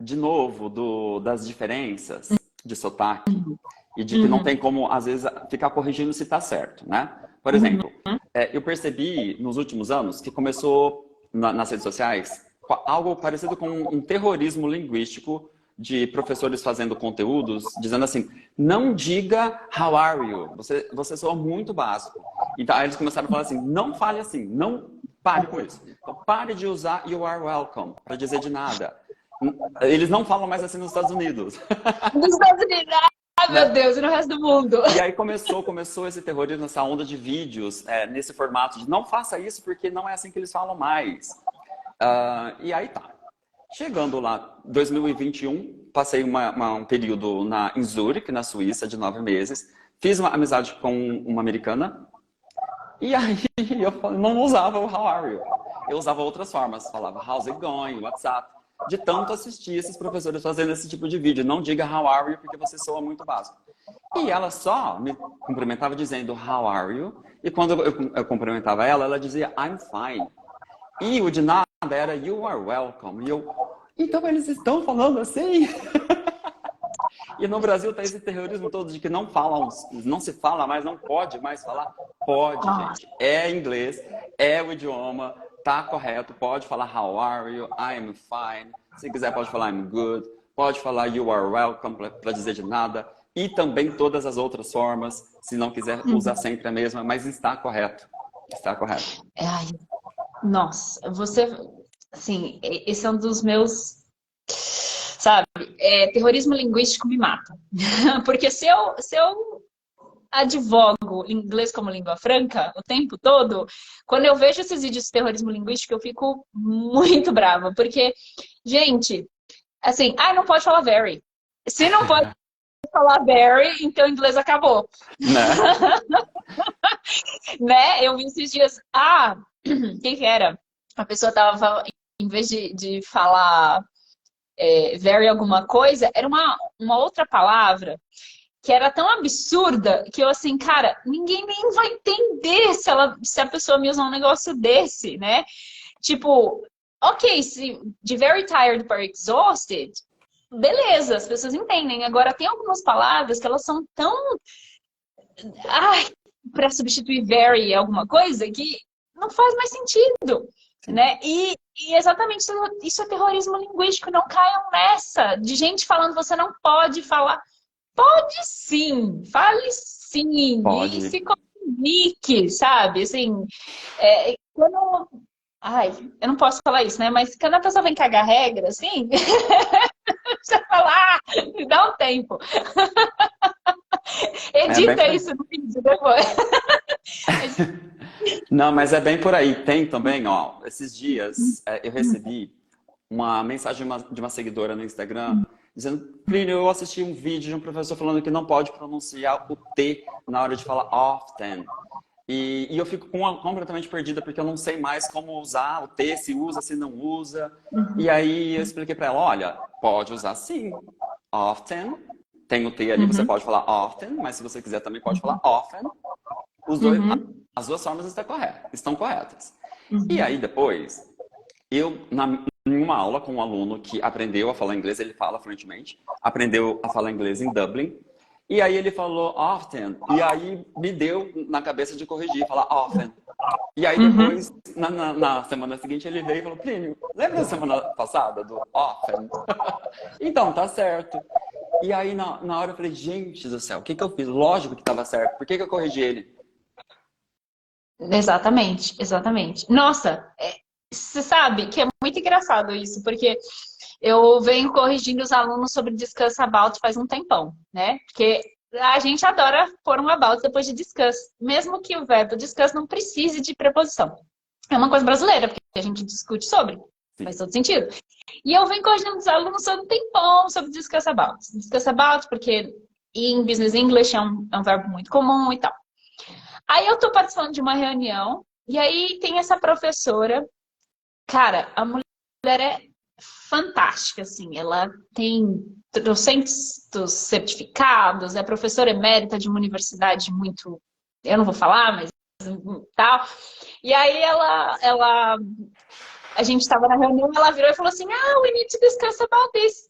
S1: de novo, das diferenças de sotaque e de que não tem como, às vezes, ficar corrigindo se tá certo, né? Por exemplo, eu percebi nos últimos anos que começou nas redes sociais algo parecido com um terrorismo linguístico de professores fazendo conteúdos, dizendo assim, não diga how are you, você soa muito básico. Então, aí eles começaram a falar assim, não fale assim, não pare com isso. Então, pare de usar you are welcome, para dizer de nada. Eles não falam mais assim nos Estados Unidos.
S2: Nos Estados Unidos, meu Deus, e no resto do mundo.
S1: E aí começou esse terrorismo, essa onda de vídeos, nesse formato de não faça isso porque não é assim que eles falam mais. E aí tá. Chegando lá, 2021, passei um período em Zurich, na Suíça, de 9 meses. Fiz uma amizade com uma americana. E aí eu não usava o how are you. Eu usava outras formas. Falava how's it going, WhatsApp. De tanto assistir esses professores fazendo esse tipo de vídeo. Não diga how are you, porque você soa muito básico. E ela só me cumprimentava dizendo how are you. E quando eu cumprimentava ela, ela dizia I'm fine. E o de nada era you are welcome. E então eles estão falando assim? E no Brasil tá esse terrorismo todo de que não se fala mais, não pode mais falar. Pode, gente. É inglês, é o idioma, tá correto. Pode falar how are you, I'm fine. Se quiser pode falar I'm good. Pode falar you are welcome para dizer de nada. E também todas as outras formas, se não quiser usar sempre a mesma, mas está correto. Está correto.
S2: Nossa, assim, esse é um dos meus, sabe, terrorismo linguístico me mata. Porque se eu advogo inglês como língua franca o tempo todo, quando eu vejo esses vídeos de terrorismo linguístico, eu fico muito brava. Porque, gente, assim, não pode falar very. Se não pode falar very, então o inglês acabou.
S1: Né?
S2: Né? Eu vi esses dias, quem que era? A pessoa tava, em vez de falar very alguma coisa, era uma outra palavra que era tão absurda que eu assim, cara, ninguém nem vai entender se a pessoa me usar um negócio desse, né? Tipo, ok, de very tired para exhausted, beleza, as pessoas entendem. Agora, tem algumas palavras que elas são tão... Ai, para substituir very alguma coisa que não faz mais sentido, né? E exatamente isso é terrorismo linguístico. Não caiam nessa de gente falando você não pode falar. Pode sim, fale sim,
S1: Pode.
S2: e se comunique, sabe? Assim, quando... Ai, eu não posso falar isso, né? Mas quando a pessoa vem cagar regra, assim, você fala, me dá um tempo. Edita isso no vídeo depois.
S1: Não, mas é bem por aí. Tem também, ó, esses dias eu recebi uma mensagem de uma seguidora no Instagram dizendo, Plínio, eu assisti um vídeo de um professor falando que não pode pronunciar o T na hora de falar often. E eu fico completamente perdida porque eu não sei mais como usar o T, se usa, se não usa. E aí eu expliquei para ela, olha, pode usar sim, often. Tem o T ali, você pode falar often, mas se você quiser também pode falar often. As duas formas estão corretas. E aí depois, em uma aula com um aluno que aprendeu a falar inglês, ele fala fluentemente, aprendeu a falar inglês em Dublin, e aí ele falou often, e aí me deu na cabeça de corrigir, falar often. E aí depois, na semana seguinte, ele veio e falou, Plínio, lembra da semana passada do often? Então, tá certo. E aí na hora eu falei, gente do céu, o que eu fiz? Lógico que estava certo, por que eu corrigi ele?
S2: Exatamente, exatamente. Nossa, você sabe que é muito engraçado isso, porque eu venho corrigindo os alunos sobre discuss about faz um tempão, né? Porque a gente adora pôr um about depois de discuss, mesmo que o verbo discuss não precise de preposição. É uma coisa brasileira, porque a gente discute sobre, faz todo sentido. E eu venho corrigindo os alunos sobre um tempão sobre discuss about. Discuss about, porque em Business English é um verbo muito comum e tal. Aí eu tô participando de uma reunião, e aí tem essa professora. Cara, a mulher é fantástica, assim. Ela tem trocentos certificados, é professora emérita de uma universidade muito... Eu não vou falar, mas tal. E aí a gente estava na reunião, ela virou e falou assim, we need to discuss about this.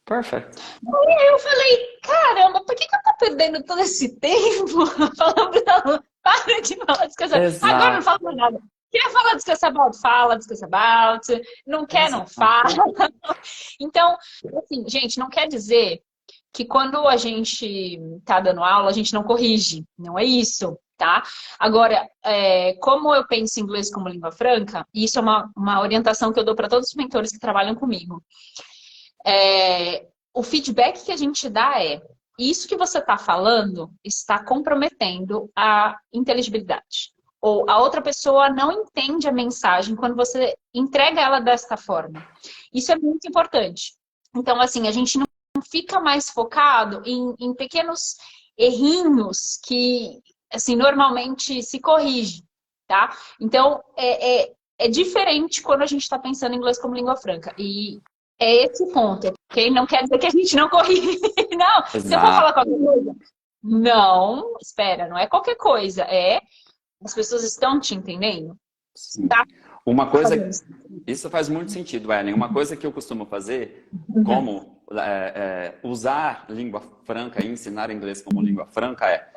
S1: Perfect.
S2: E aí eu falei, caramba, por que eu tô perdendo todo esse tempo falando pra ela, para de falar discuss about.
S1: Exato.
S2: Agora não falo mais nada. Quer falar discuss about? Fala discuss about. Não quer, não fala. Então, assim, gente, não quer dizer que quando a gente tá dando aula, a gente não corrige. Não é isso, tá? Agora, como eu penso em inglês como língua franca, e isso é uma orientação que eu dou para todos os mentores que trabalham comigo. O feedback que a gente dá isso que você está falando está comprometendo a inteligibilidade. Ou a outra pessoa não entende a mensagem quando você entrega ela desta forma. Isso é muito importante. Então, assim, a gente não fica mais focado em pequenos errinhos que, assim, normalmente se corrige, tá? Então, é diferente quando a gente está pensando em inglês como língua franca. E é esse o ponto, ok? Não quer dizer que a gente não corrige. Não,
S1: Exato.
S2: você pode falar qualquer coisa? Não, espera, não é qualquer coisa. As pessoas estão te entendendo?
S1: Sim.
S2: Tá?
S1: Uma coisa... Isso faz muito sentido, Ellen. Uma coisa que eu costumo fazer, como usar língua franca e ensinar inglês como língua franca,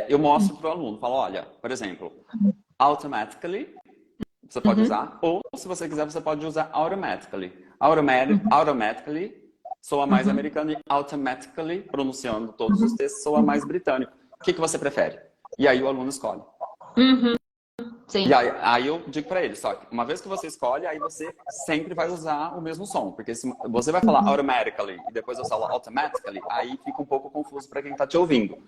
S1: eu mostro para o aluno. Falo, olha, por exemplo, automatically, você pode usar. Ou, se você quiser, você pode usar automatically. Automatically soa mais americano e automatically, pronunciando todos os textos, soa mais britânico. O que você prefere? E aí o aluno escolhe.
S2: Sim.
S1: E aí eu digo para ele, só que uma vez que você escolhe, aí você sempre vai usar o mesmo som. Porque se você vai falar automatically e depois eu falo automatically, aí fica um pouco confuso para quem está te ouvindo.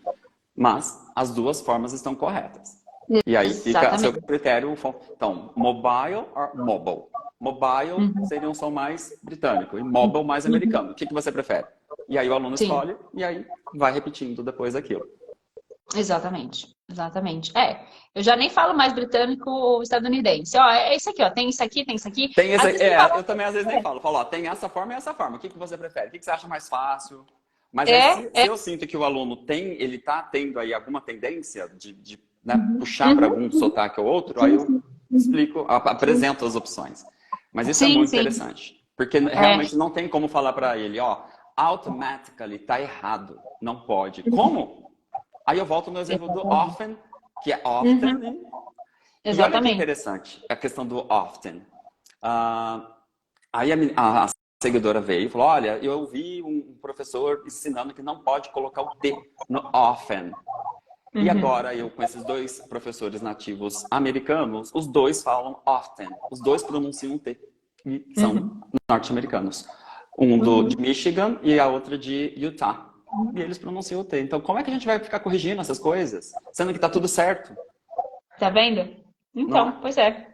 S1: Mas as duas formas estão corretas. E aí fica a seu critério. Então, mobile or mobile. Mobile seria um som mais britânico e mobile mais americano. O que você prefere? E aí o aluno
S2: Sim.
S1: escolhe e aí vai repetindo depois aquilo.
S2: Exatamente, exatamente. Eu já nem falo mais britânico ou estadunidense. Ó, é isso aqui, ó. Tem isso aqui, tem isso aqui.
S1: Tem esse,
S2: Às vezes falo,
S1: eu também às vezes nem falo. Falo, ó, tem essa forma e essa forma. O que você prefere? O que você acha mais fácil? Mas aí, se eu sinto que o aluno tem, ele tá tendo aí alguma tendência de né, puxar para algum sotaque ou outro, aí eu explico, apresento as opções. Mas isso é muito interessante. Porque realmente não tem como falar para ele, ó, automatically tá errado. Não pode. Como? Aí eu volto no exemplo do often, que é often. E olha que interessante a questão do often. Aí a seguidora veio e falou, olha, eu ouvi um professor ensinando que não pode colocar o T no often. E agora eu, com esses dois professores nativos americanos, os dois falam often. Os dois pronunciam o T. E são norte-americanos. De Michigan e a outra de Utah. E eles pronunciam o T. Então, como é que a gente vai ficar corrigindo essas coisas? Sendo que tá tudo certo.
S2: Tá vendo? Então, pois é.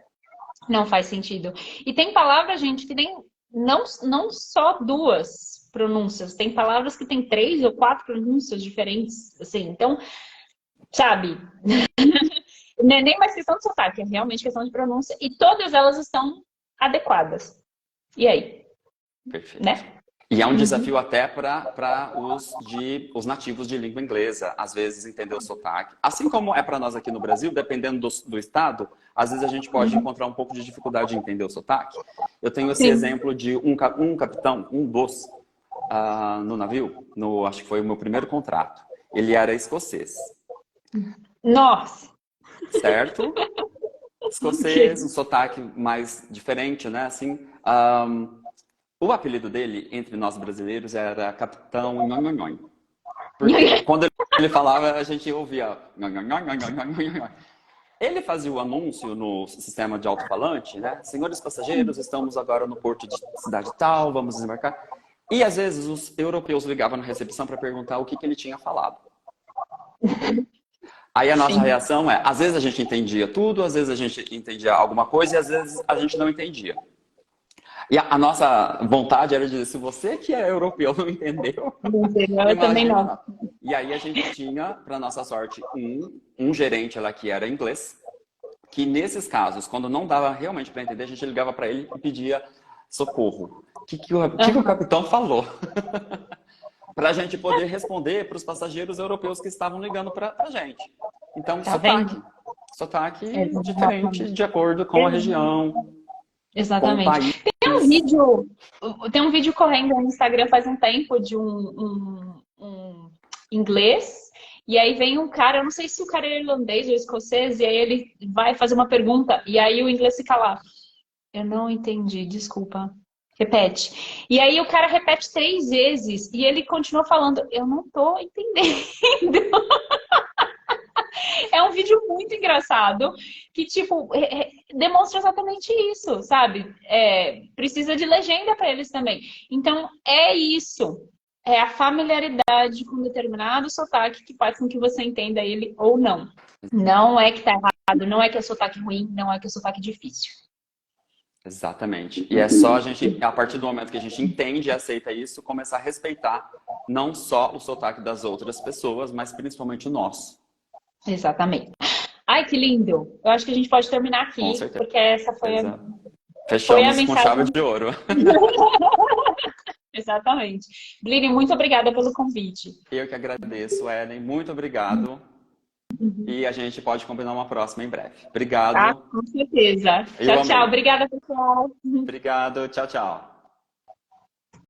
S2: Não faz sentido. E tem palavras, gente, que nem não só duas pronúncias. Tem palavras que tem 3 ou 4 pronúncias diferentes, assim. Então, sabe? Não é nem mais questão de sotaque, é realmente questão de pronúncia. E todas elas estão adequadas. E aí?
S1: Perfeito.
S2: Né?
S1: E é um desafio até para os nativos de língua inglesa, às vezes, entender o sotaque. Assim como é para nós aqui no Brasil, dependendo do estado, às vezes a gente pode encontrar um pouco de dificuldade em entender o sotaque. Eu tenho esse exemplo de um capitão, um dos, no navio, acho que foi o meu primeiro contrato. Ele era escocês.
S2: Nossa!
S1: Certo? Escocês, um sotaque mais diferente, né? Assim, o apelido dele, entre nós brasileiros, era Capitão Nhonhonhon. Porque quando ele falava, a gente ouvia Nhonhonhon. Ele fazia o anúncio no sistema de alto-falante, né? Senhores passageiros, estamos agora no porto de cidade tal, vamos desembarcar. E às vezes os europeus ligavam na recepção para perguntar o que ele tinha falado. Aí a nossa reação é, às vezes a gente entendia tudo, às vezes a gente entendia alguma coisa e às vezes a gente não entendia. E a nossa vontade era dizer, se você que é europeu não entendeu,
S2: eu também não.
S1: E aí a gente tinha, para nossa sorte, um gerente lá que era inglês, que nesses casos, quando não dava realmente para entender, a gente ligava para ele e pedia socorro. O que o capitão falou? Para a gente poder responder para os passageiros europeus que estavam ligando para a gente. Então, sotaque diferente de acordo com a região.
S2: Exatamente. Tem um vídeo correndo no Instagram faz um tempo de um inglês, e aí vem um cara, eu não sei se o cara é irlandês ou escocês, e aí ele vai fazer uma pergunta, e aí o inglês fica lá. Eu não entendi, desculpa. Repete. E aí o cara repete 3 vezes, e ele continua falando, eu não tô entendendo. É um vídeo muito engraçado que, tipo, demonstra exatamente isso, sabe? Precisa de legenda para eles também. Então, é isso. É a familiaridade com determinado sotaque que faz com que você entenda ele ou não. Não é que tá errado, não é que é sotaque ruim, não é que é sotaque difícil.
S1: Exatamente. E é só a gente, a partir do momento que a gente entende e aceita isso, começar a respeitar não só o sotaque das outras pessoas, mas principalmente o nosso.
S2: Exatamente. Ai, que lindo! Eu acho que a gente pode terminar aqui,
S1: com certeza.
S2: Porque essa foi
S1: Fechamos
S2: a mensagem
S1: com chave de ouro.
S2: Exatamente. Blini, muito obrigada pelo convite.
S1: Eu que agradeço, Ellen. Muito obrigado. E a gente pode combinar uma próxima em breve. Obrigado.
S2: Tá, com certeza. Tchau, tchau. Obrigada, pessoal.
S1: Obrigado. Tchau, tchau.